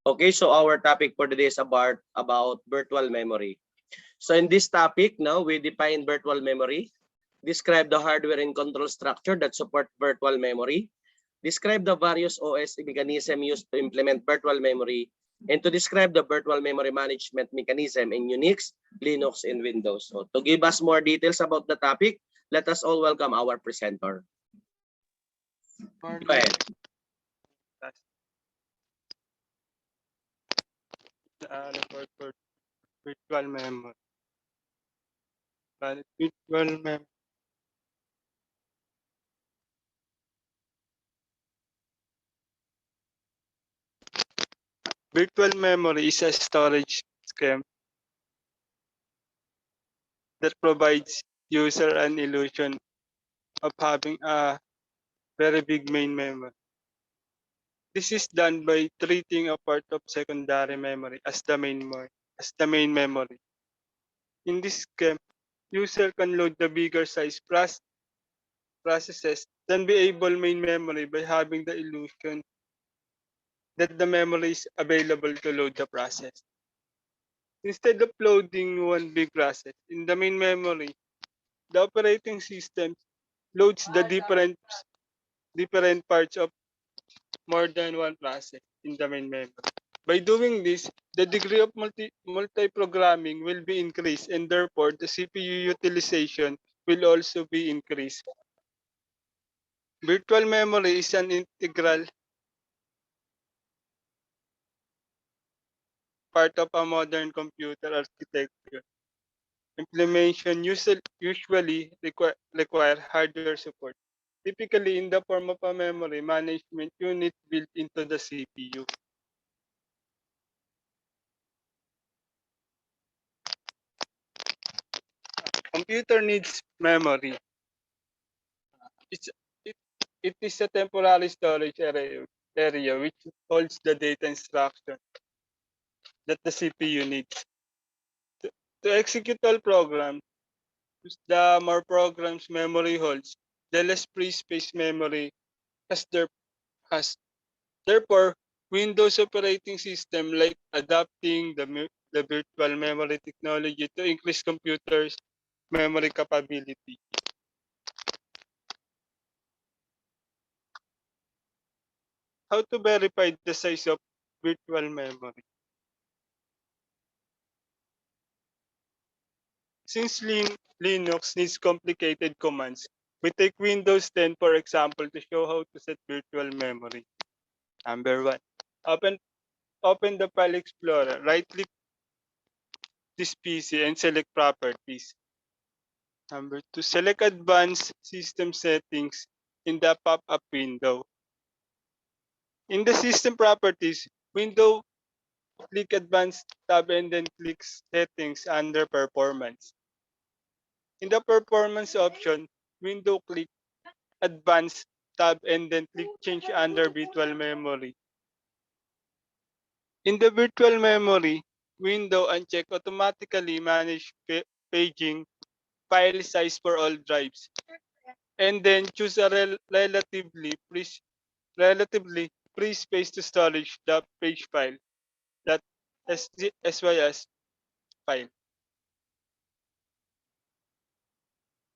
Okay, so our topic for today is about virtual memory. So in this topic, now we define virtual memory, describe the hardware and control structure that support virtual memory, describe the various OS mechanism used to implement virtual memory, and to describe the virtual memory management mechanism in Unix, Linux, and Windows. So to give us more details about the topic, let us all welcome our presenter. Go ahead. For virtual memory. Virtual memory. Virtual memory is a storage scheme that provides user an illusion of having a very big main memory. This is done by treating a part of secondary memory as the main memory. In this scheme, user can load the bigger size processes than be able main memory by having the illusion that the memory is available to load the process. Instead of loading one big process in the main memory, the operating system loads the different parts of more than one process in the main memory. By doing this, the degree of multi-programming will be increased, and therefore the CPU utilization will also be increased. Virtual memory is an integral part of a modern computer architecture. Implementation usually require hardware support, typically in the form of a memory management unit built into the CPU. Computer needs memory. It's, it, it is a temporary storage area which holds the data instruction that the CPU needs. To, to execute all programs, the more programs memory holds, the less free space memory has has. Therefore, Windows operating system like adapting the virtual memory technology to increase computers' memory capability. How to verify the size of virtual memory? Since Linux needs complicated commands, we take Windows 10 for example to show how to set virtual memory. Number one, open open the File Explorer, right-click this PC and select Properties. Number two, select Advanced System Settings in the pop-up window. In the System Properties window, click Advanced tab and then click Settings under Performance. In the Performance option, window click Advanced tab and then click Change under Virtual Memory. In the Virtual Memory window, uncheck Automatically Manage Paging File Size for all drives, and then choose a relatively free space to storage the page file that SYS file.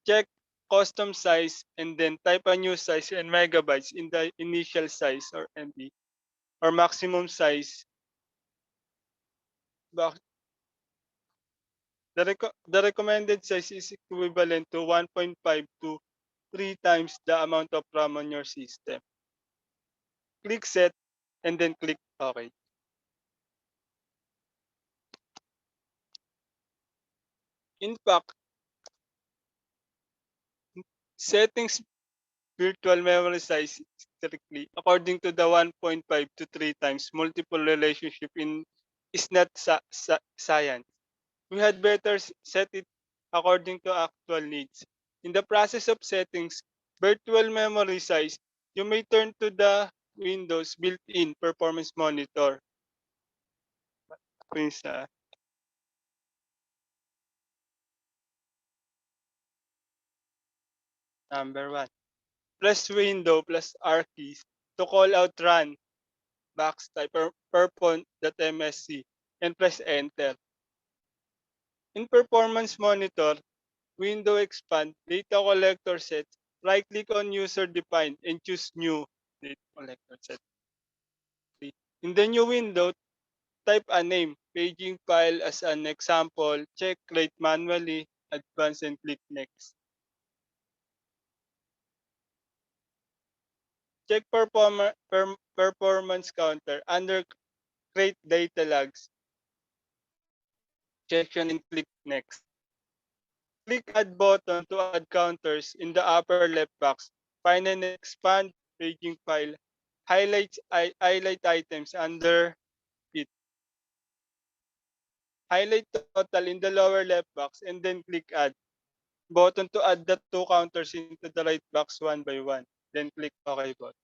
Check custom size and then type a new size in megabytes in the initial size or MB or maximum size. The recommended size is equivalent to 1.5 to 3 times the amount of RAM on your system. Click Set and then click OK. In fact, settings virtual memory size strictly according to the 1.5 to 3 times multiple relationship is not science. We had better set it according to actual needs. In the process of settings virtual memory size, you may turn to the Windows built-in performance monitor. Number one, press Window plus R keys to call out run backslash perform.msc and press enter. In Performance Monitor, window expand data collector set, right click on user defined and choose new data collector set. In the new window, type a name, paging file as an example, check rate manually, advance and click next. Check performance counter under create data logs section and click next. Click add button to add counters in the upper left box. Find and expand paging file. Highlight items under it. Highlight total in the lower left box and then click add button to add the two counters into the right box one by one. Then click OK button.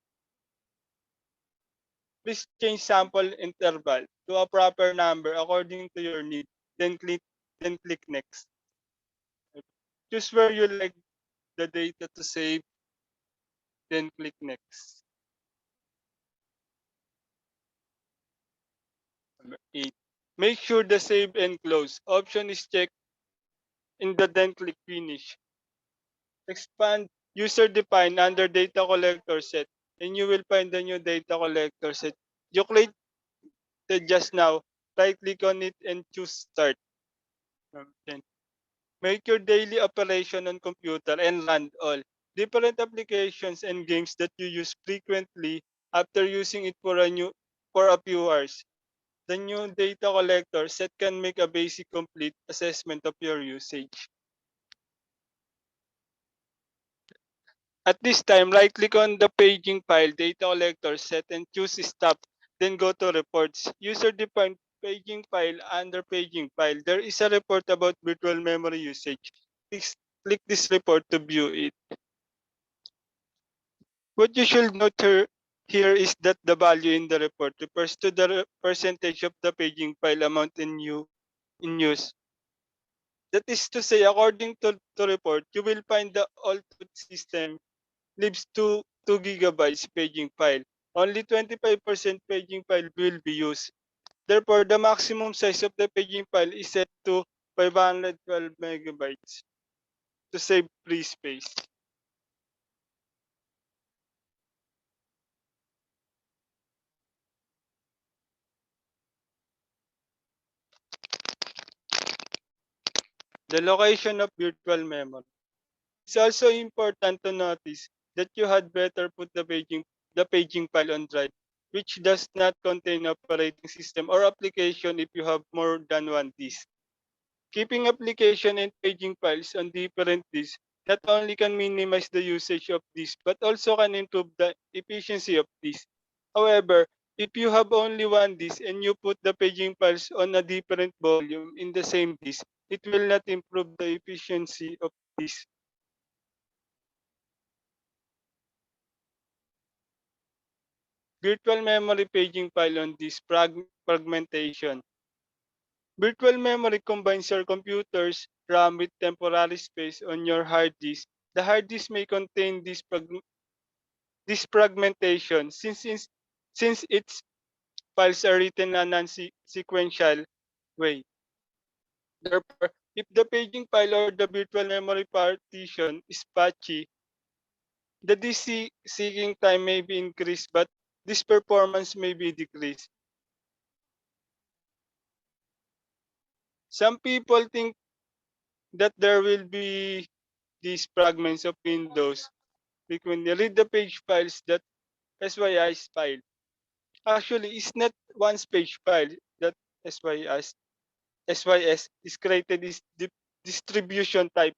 Please change sample interval to a proper number according to your need. Then click next. Choose where you like the data to save. Then click next. Number 8. Make sure the save and close option is checked in the then click finish. Expand user defined under data collector set and you will find the new data collector set. You created just now. Right click on it and choose start. Number 10. Make your daily operation on computer and run all different applications and games that you use frequently after using it for a few hours. The new data collector set can make a basic complete assessment of your usage. At this time, right-click on the paging file data collector set and choose Stop. Then go to Reports. User-defined paging file under paging file. There is a report about virtual memory usage. Please click this report to view it. What you should note here is that the value in the report refers to the percentage of the paging file amount in use. That is to say, according to report, you will find the All-Truth system leaves 2 gigabytes paging file. Only 25% paging file will be used. Therefore, the maximum size of the paging file is set to 512 megabytes to save free space. The location of virtual memory. It's also important to notice that you had better put the paging file on drive, which does not contain operating system or application if you have more than one disk. Keeping application and paging files on different disks not only can minimize the usage of this, but also can improve the efficiency of this. However, if you have only one disk and you put the paging files on a different volume in the same disk, it will not improve the efficiency of this. Virtual memory paging file on disk fragmentation. Virtual memory combines your computer's RAM with temporary space on your hard disk. The hard disk may contain this fragmentation since its files are written in a non-sequential way. Therefore, if the paging file or the virtual memory partition is patchy, the disk seeking time may be increased, but this performance may be decreased. Some people think that there will be these fragments of Windows frequently. Read the page files that SYS file. Actually, it's not one page file that SYS SYS is created is distribution type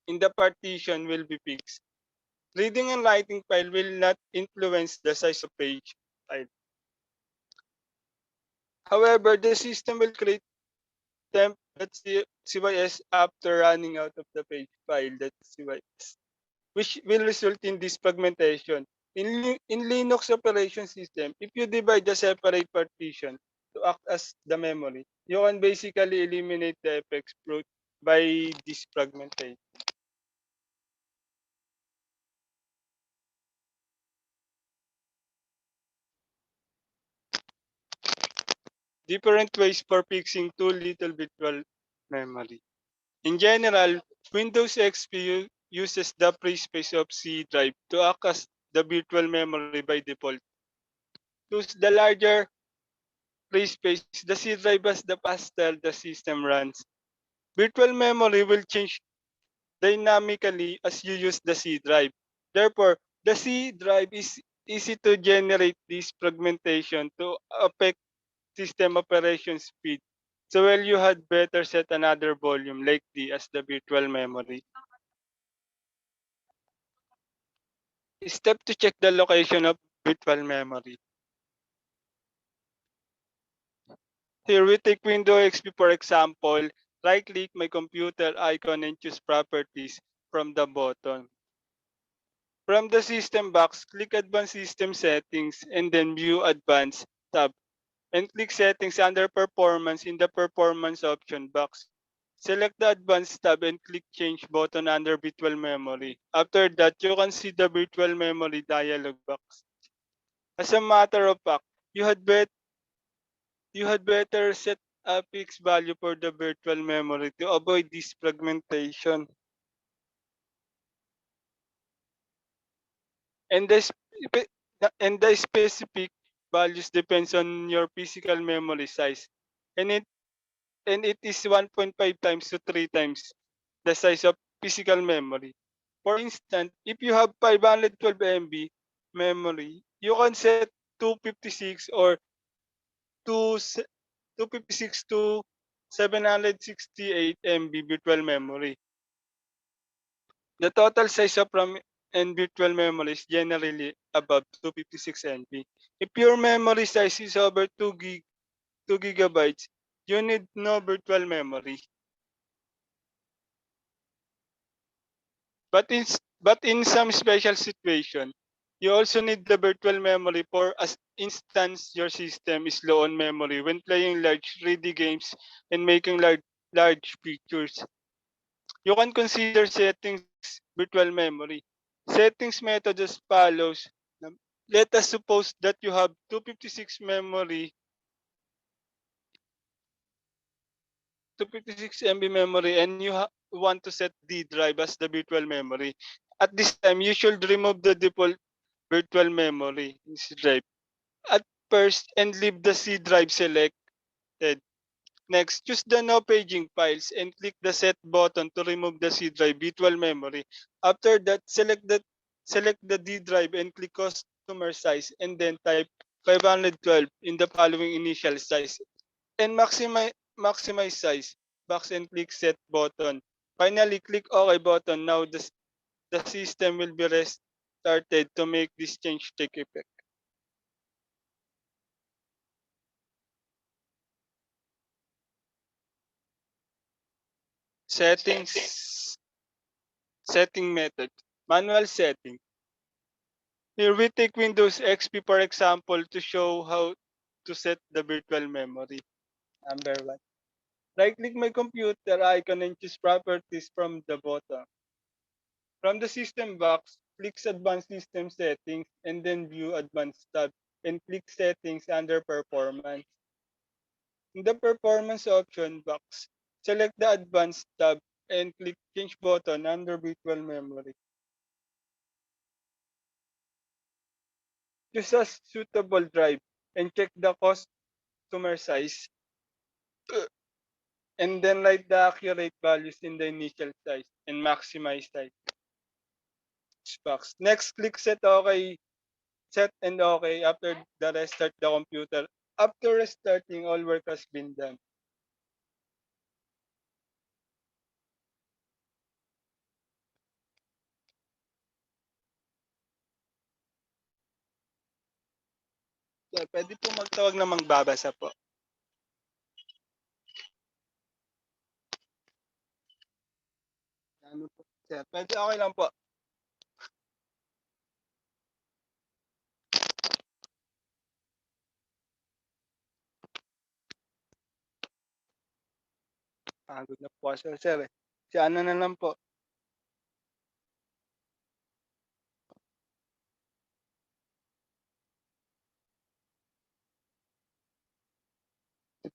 in the partition will be fixed. Reading and writing file will not influence the size of page file. However, the system will create temp.cys after running out of the page file.cys, which will result in this fragmentation. In Linux operation system, if you divide the separate partition to act as the memory, you can basically eliminate the effects brought by this fragmentation. different ways for fixing too little virtual memory. In general, Windows XP uses the free space of C drive to act as the virtual memory by default. To use the larger free space, the C drive as the faster the system runs. Virtual memory will change dynamically as you use the C drive. Therefore, the C drive is easy to generate this fragmentation to affect system operation speed. So well, you had better set another volume like D as the virtual memory. Step to check the location of virtual memory. Here we take Windows XP for example. Right click my computer icon and choose properties from the button. From the system box, click Advanced System Settings and then View Advanced tab and click Settings under Performance in the Performance option box. Select the Advanced tab and click Change button under Virtual Memory. After that, you can see the Virtual Memory dialog box. As a matter of fact, you had bet you had better set a fixed value for the virtual memory to avoid this fragmentation. And the specific values depends on your physical memory size. And it is 1.5 times to 3 times the size of physical memory. For instance, if you have 512 MB memory, you can set 256 or 2 256 to 768 MB virtual memory. The total size of RAM and virtual memory is generally above 256 MB. If your memory size is over 2 gigabytes, you need no virtual memory. But in some special situation, you also need the virtual memory for as instance your system is low on memory when playing large 3D games and making large pictures. You can consider settings virtual memory. Settings method as follows. Let us suppose that you have 256 memory, 256 MB memory, and you want to set D drive as the virtual memory. At this time, you should remove the default virtual memory C drive at first and leave the C drive selected. Next, choose the no paging files and click the set button to remove the C drive virtual memory. After that, select the D drive and click customer size and then type 512 in the following initial size and maximize size box and click set button. Finally, click OK button. Now the system will be restarted to make this change take effect. Settings setting method. Manual setting. Here we take Windows XP for example to show how to set the virtual memory. Number 1. Right click my computer icon and choose properties from the bottom. From the system box, click Advanced System Settings and then View Advanced tab and click Settings under Performance. In the Performance option box, select the Advanced tab and click Change button under Virtual Memory. Choose a suitable drive and check the customer size and then write the accurate values in the initial size and maximize size box. Next, click set and OK after the restart the computer. After restarting, all work has been done. So, pwede po magtawag na magbabasa po. Ano po, sir? Pwede okay lang po. Pagod na po kasi, sir. Si ano na lang po.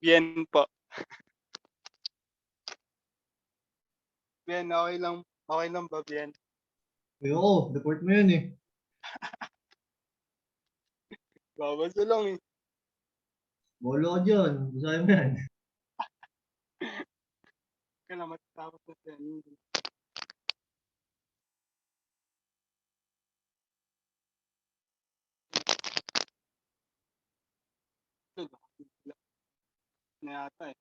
Bien po. Bien, okay lang ba, Bien? Oo, report mo yun eh. Babasa lang eh. Bolo ka dyan. Basahin mo yan. Kailan matatapos na siya. Na yata eh.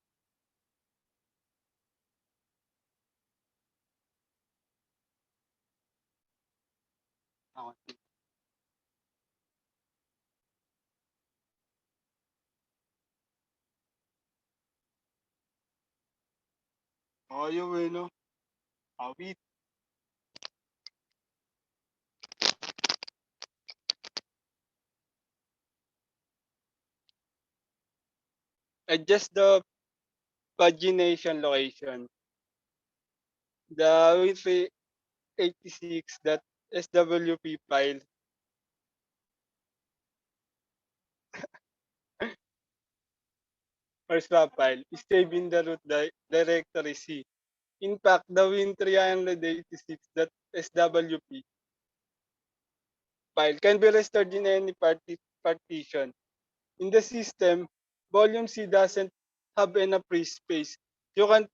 Ako. Ayaw eh, no? Awit. Adjust the pagination location. The win386.swp file or swap file is saved in the root directory C. In fact, the win386.swp file can be restored in any partition. In the system, volume C doesn't have enough free space. You can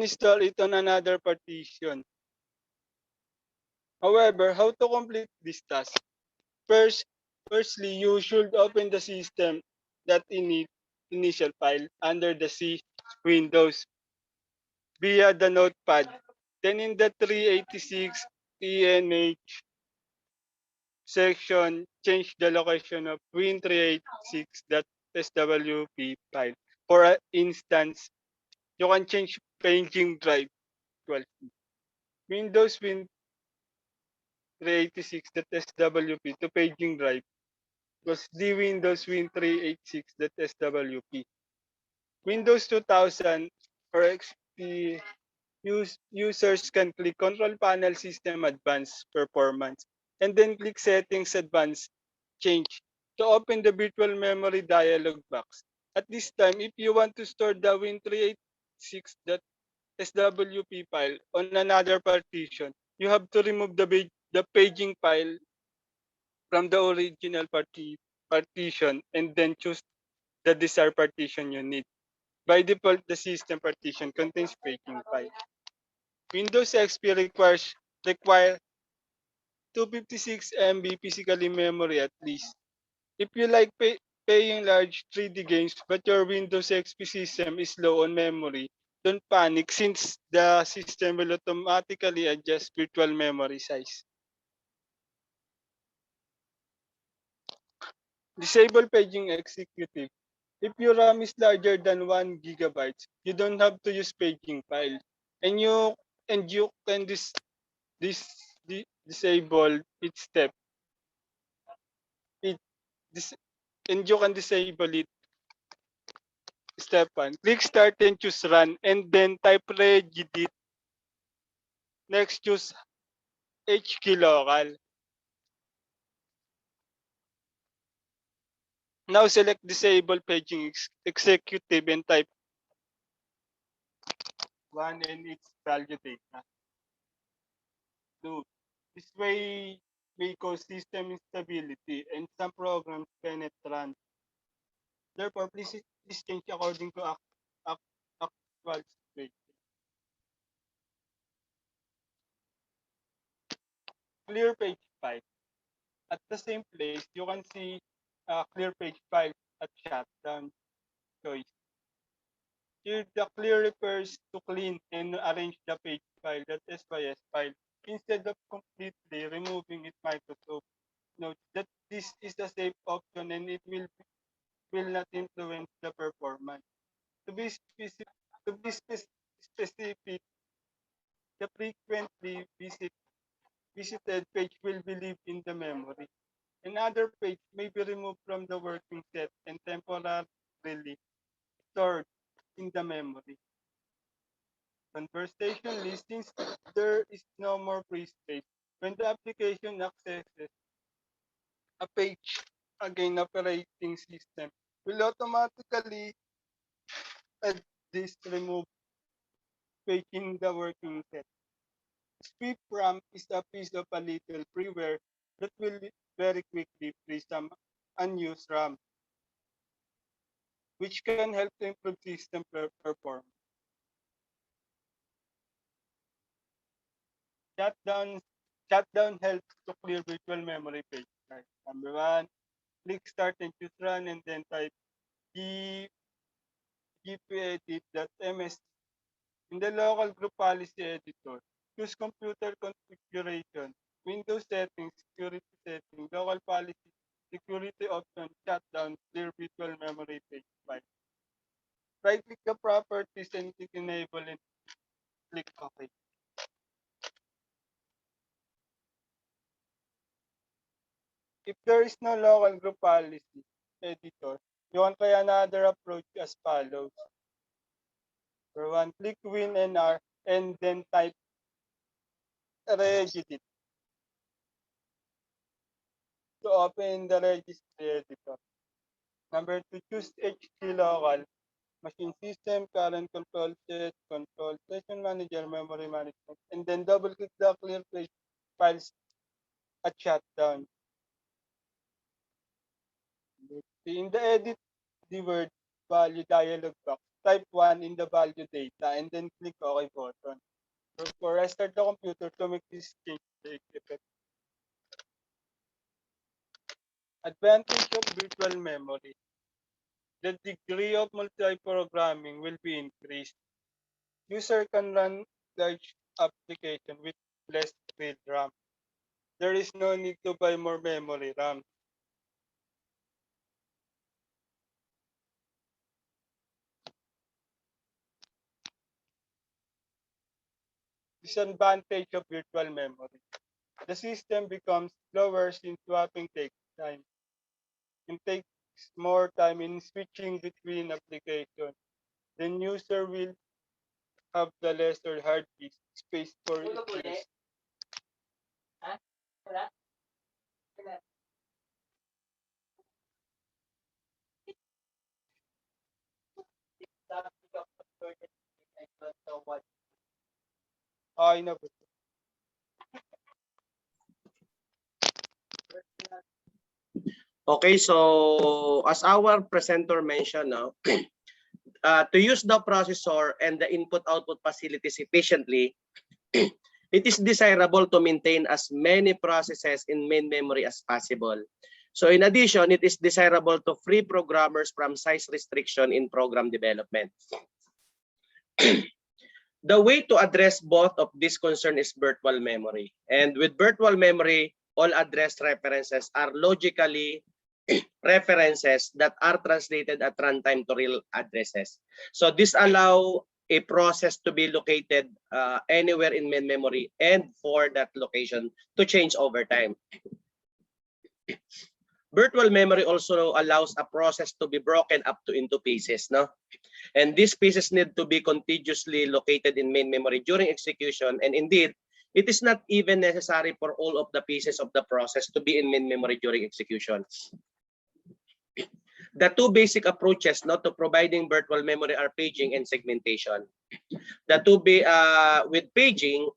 install it on another partition. However, how to complete this task? Firstly, you should open the system that initial file under the C Windows via the notepad. Then in the 386 ENH section, change the location of win386.swp file. For instance, you can change paging drive 12. Windows win386.swp to paging drive was the Windows win386.swp. Windows 2000 or XP users can click Control Panel System Advanced Performance and then click Settings Advanced Change to open the virtual memory dialog box. At this time, if you want to store the win386.swp file on another partition, you have to remove the paging file from the original partition and then choose the desired partition you need. By default, the system partition contains paging file. Windows XP require 256 MB physically memory at least. If you like paying large 3D games but your Windows XP system is low on memory, don't panic since the system will automatically adjust virtual memory size. Disable paging executive. If your RAM is larger than 1 gigabytes, you don't have to use paging file. And you can disable each step. It dis, and you can disable it. Step 1. Click start and choose run and then type regedit. Next choose HK local. Now select disable paging executive and type 1 and its value data. 2. This way may cause system instability and some programs cannot run. Therefore, please change according to actual situation. Clear page file. At the same place, you can see clear page file at shutdown choice. Here, the clear refers to clean and arrange the page file, that SYS file, instead of completely removing it. Microsoft notes that this is a safe option and it will not influence the performance. To be specific, the frequently visited page will be live in the memory. Another page may be removed from the working set and temporarily stored in the memory. Conversation listings, there is no more free space. When the application accesses a page, again operating system will automatically at this remove paging the working set. Sweep RAM is a piece of a little freeware that will very quickly free some unused RAM, which can help to improve system performance. Shutdown, shutdown helps to clear virtual memory page. Like number one, click start and choose run and then type g gpedit.ms. In the local group policy editor, choose computer configuration, Windows settings, security settings, local policy, security option, shutdown, clear virtual memory page file. Right click the properties and click enable and click OK. If there is no local group policy editor, you want try another approach as follows. For one, click WinNR and then type regedit to open the registry editor. Number two, choose HT local, machine system, current control set, control session manager, memory management, and then double click the clear page files at shutdown. In the edit the word value dialog box, type 1 in the value data and then click OK button. For restart the computer to make this change take effect. Advantage of virtual memory. The degree of multi-programming will be increased. User can run large application with less real RAM. There is no need to buy more memory RAM. Disadvantage of virtual memory. The system becomes slower since swapping takes time. It takes more time in switching between applications. Then user will have the lesser hard disk space for its use. Okay na po. Okay, so as our presenter mentioned now, to use the processor and the input-output facilities efficiently, it is desirable to maintain as many processes in main memory as possible. So in addition, it is desirable to free programmers from size restriction in program development. The way to address both of these concerns is virtual memory. And with virtual memory, all address references are logically references that are translated at runtime to real addresses. So this allow a process to be located anywhere in main memory and for that location to change over time. Virtual memory also allows a process to be broken up into pieces, no? And these pieces need to be contiguously located in main memory during execution. And indeed, it is not even necessary for all of the pieces of the process to be in main memory during execution. The two basic approaches to providing virtual memory are paging and segmentation. With paging,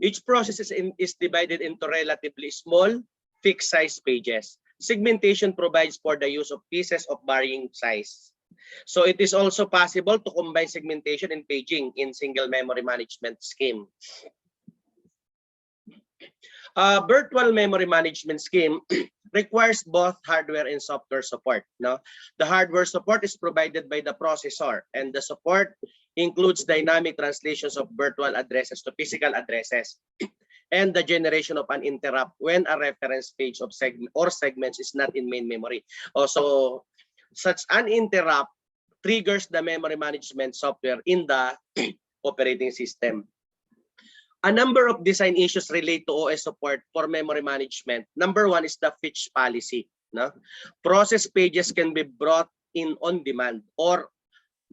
each process is divided into relatively small, fixed size pages. Segmentation provides for the use of pieces of varying size. So it is also possible to combine segmentation and paging in single memory management scheme. Virtual memory management scheme requires both hardware and software support. No? The hardware support is provided by the processor, and the support includes dynamic translations of virtual addresses to physical addresses and the generation of an interrupt when a reference page of segments is not in main memory. Also, such an interrupt triggers the memory management software in the operating system. A number of design issues relate to OS support for memory management. Number one is the fetch policy. No? Process pages can be brought in on demand, or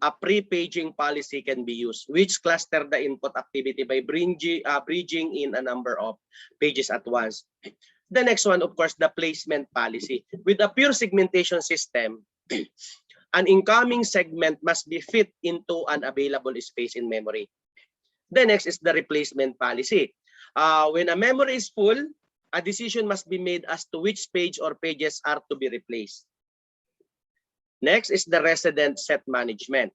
a pre-paging policy can be used, which cluster the input activity by bridging in a number of pages at once. The next one, of course, the placement policy. With a pure segmentation system, an incoming segment must be fit into an available space in memory. The next is the replacement policy. When a memory is full, a decision must be made as to which page or pages are to be replaced. Next is the resident set management.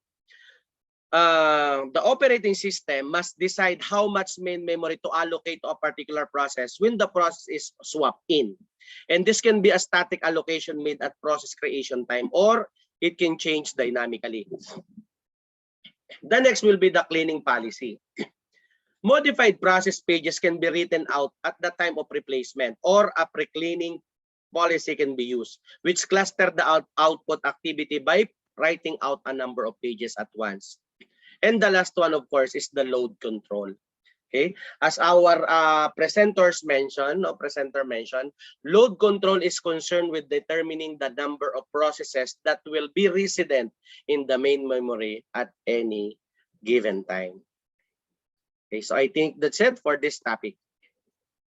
The operating system must decide how much main memory to allocate to a particular process when the process is swapped in. And this can be a static allocation made at process creation time, or it can change dynamically. The next will be the cleaning policy. Modified process pages can be written out at the time of replacement, or a pre-cleaning policy can be used, which cluster the output activity by writing out a number of pages at once. And the last one, of course, is the load control. Okay, as our presenter mentioned, load control is concerned with determining the number of processes that will be resident in the main memory at any given time. Okay, so I think that's it for this topic.